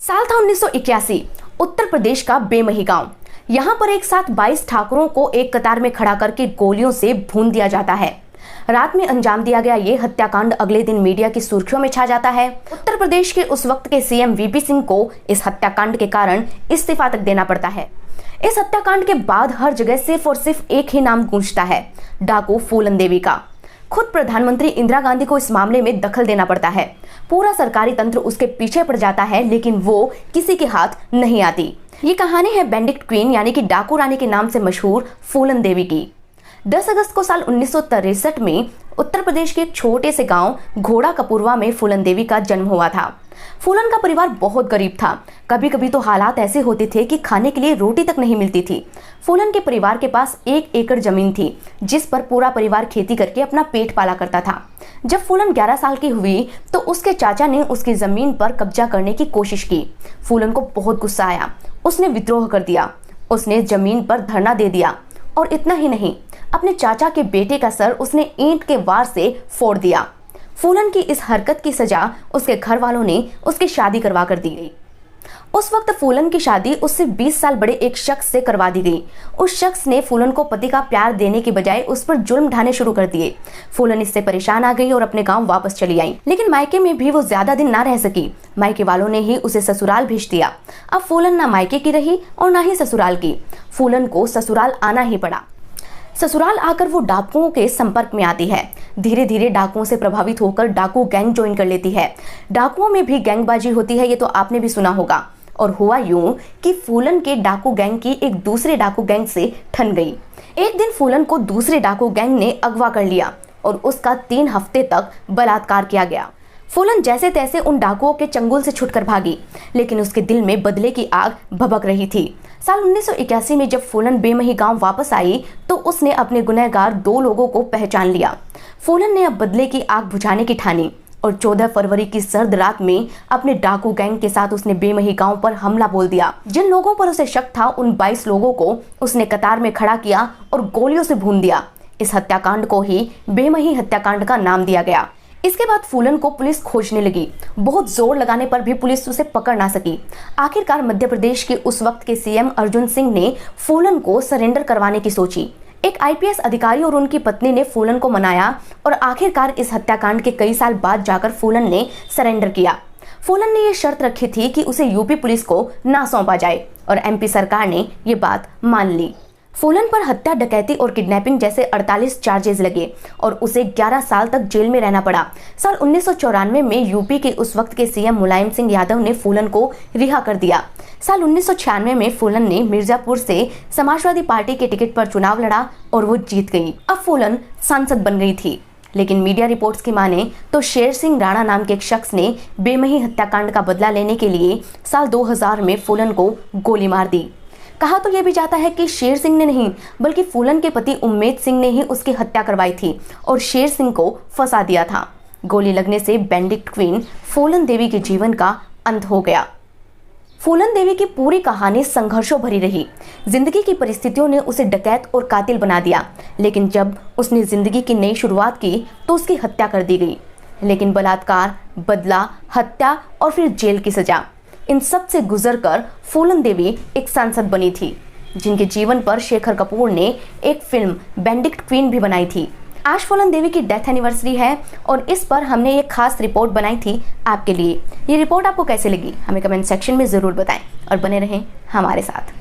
साल था 1981। उत्तर प्रदेश का बेमही गांव। यहाँ पर एक साथ 22 ठाकुरों को एक कतार में खड़ा करके गोलियों से भून दिया जाता है। रात में अंजाम दिया गया ये हत्याकांड अगले दिन मीडिया की सुर्खियों में छा जाता है। उत्तर प्रदेश के उस वक्त के सीएम वीपी सिंह को इस हत्याकांड के कारण इस्तीफा तक देना पड़ता है। इस हत्याकांड के बाद हर जगह सिर्फ और सिर्फ एक ही नाम गूंजता है, डाकू फूलन देवी का। खुद प्रधानमंत्री इंदिरा गांधी को इस मामले में दखल देना पड़ता है। पूरा सरकारी तंत्र उसके पीछे पड़ जाता है, लेकिन वो किसी के हाथ नहीं आती। ये कहानी है बेंडिक्ट क्वीन यानी कि डाकू रानी के नाम से मशहूर फूलन देवी की। 10 अगस्त को साल 1963 में उत्तर प्रदेश के एक छोटे से गांव घोड़ा कपूरवा में फूलन देवी का जन्म हुआ था। फूलन का परिवार बहुत गरीब था। कभी कभी तो हालात ऐसे होते थे कि खाने के लिए रोटी तक नहीं मिलती थी। फूलन के परिवार के पास 1 एकड़ जमीन थी, जिस पर पूरा परिवार खेती करके अपना पेट पाला करता था। जब फूलन 11 साल की हुई तो उसके चाचा ने उसकी जमीन पर कब्जा करने की कोशिश की। फूलन को बहुत गुस्सा आया। उसने विद्रोह कर दिया। उसने जमीन पर धरना दे दिया और इतना ही नहीं, अपने चाचा के बेटे का सर उसने ईंट के वार से फोड़ दिया। फूलन की इस हरकत की सजा उसके घर वालों ने उसकी शादी करवा कर दी गई। उस वक्त फूलन की शादी उससे 20 साल बड़े एक शख्स से करवा दी गई। उस शख्स ने फूलन को पति का प्यार देने की बजाय उस पर जुल्म ढाने शुरू कर दिए। फूलन इससे परेशान आ गई और अपने गांव वापस चली आई, लेकिन मायके में भी वो ज्यादा दिन ना रह सकी। मायके वालों ने ही उसे ससुराल भेज दिया। अब फूलन ना मायके की रही और ना ही ससुराल की। फूलन को ससुराल आना ही पड़ा। ससुराल आकर वो डाकुओं के संपर्क में आती है। धीरे धीरे डाकुओं से प्रभावित होकर डाकू गैंग ज्वाइन कर लेती है। डाकुओं में भी गैंगबाजी होती है, ये तो आपने भी सुना होगा। और हुआ यूं कि फूलन के डाकू गैंग की एक दूसरे डाकू गैंग से ठन गई। एक दिन फूलन को दूसरे डाकू गैंग ने अगवा कर लिया और उसका 3 हफ्ते तक बलात्कार किया गया। फूलन जैसे तैसे उन डाकुओं के चंगुल से छुटकर भागी, लेकिन उसके दिल में बदले की आग भभक रही थी। साल 1981 में जब फूलन बेमही गांव वापस आई तो उसने अपने गुनहगार 2 लोगों को पहचान लिया। फूलन ने अब बदले की आग बुझाने की ठानी और 14 फरवरी की सर्द रात में अपने डाकू गैंग के साथ उसने बेमही गांव पर हमला बोल दिया। जिन लोगों पर उसे शक था उन 22 लोगों को उसने कतार में खड़ा किया और गोलियों से भून दिया। इस हत्याकांड को ही बेमही हत्याकांड का नाम दिया गया। इसके बाद फूलन को पुलिस खोजने लगी। बहुत जोर लगाने पर भी पुलिस उसे पकड़ ना सकी। आखिरकार मध्य प्रदेश के उस वक्त के सीएम अर्जुन सिंह ने फूलन को सरेंडर करवाने की सोची। एक आईपीएस अधिकारी और उनकी पत्नी ने फूलन को मनाया और आखिरकार इस हत्याकांड के कई साल बाद जाकर फूलन ने सरेंडर किया। फूलन ने यह शर्त रखी थी कि उसे यूपी पुलिस को ना सौंपा जाए और एमपी सरकार ने ये बात मान ली। फूलन पर हत्या, डकैती और किडनैपिंग जैसे 48 चार्जेस लगे और उसे 11 साल तक जेल में रहना पड़ा। साल 1994 में यूपी के उस वक्त के सीएम मुलायम सिंह यादव ने फूलन को रिहा कर दिया। साल 1996 में फूलन ने मिर्जापुर से समाजवादी पार्टी के टिकट पर चुनाव लड़ा और वो जीत गई। अब फूलन सांसद बन गई थी, लेकिन मीडिया रिपोर्ट्स की माने तो शेर सिंह राणा नाम के एक शख्स ने बेमही हत्याकांड का बदला लेने के लिए साल 2000 में फूलन को गोली मार दी। कहा तो यह भी जाता है कि शेर सिंह ने नहीं, बल्कि फूलन के पति उम्मेद सिंह ने ही उसकी हत्या करवाई थी और शेर सिंह को फंसा दिया था। गोली लगने से बेंडिक्ट क्वीन फूलन देवी के जीवन का अंत हो गया। फूलन देवी की पूरी कहानी संघर्षों भरी रही। जिंदगी की परिस्थितियों ने उसे डकैत और कातिल बना दिया, लेकिन जब उसने जिंदगी की नई शुरुआत की तो उसकी हत्या कर दी गई। लेकिन बलात्कार, बदला, हत्या और फिर जेल की सजा, इन सब से गुजरकर फूलन देवी एक सांसद बनी थी, जिनके जीवन पर शेखर कपूर ने एक फिल्म बेंडिक्ट क्वीन भी बनाई थी। आज फूलन देवी की डेथ एनिवर्सरी है और इस पर हमने एक खास रिपोर्ट बनाई थी आपके लिए। ये रिपोर्ट आपको कैसे लगी हमें कमेंट सेक्शन में जरूर बताएं और बने रहें हमारे साथ।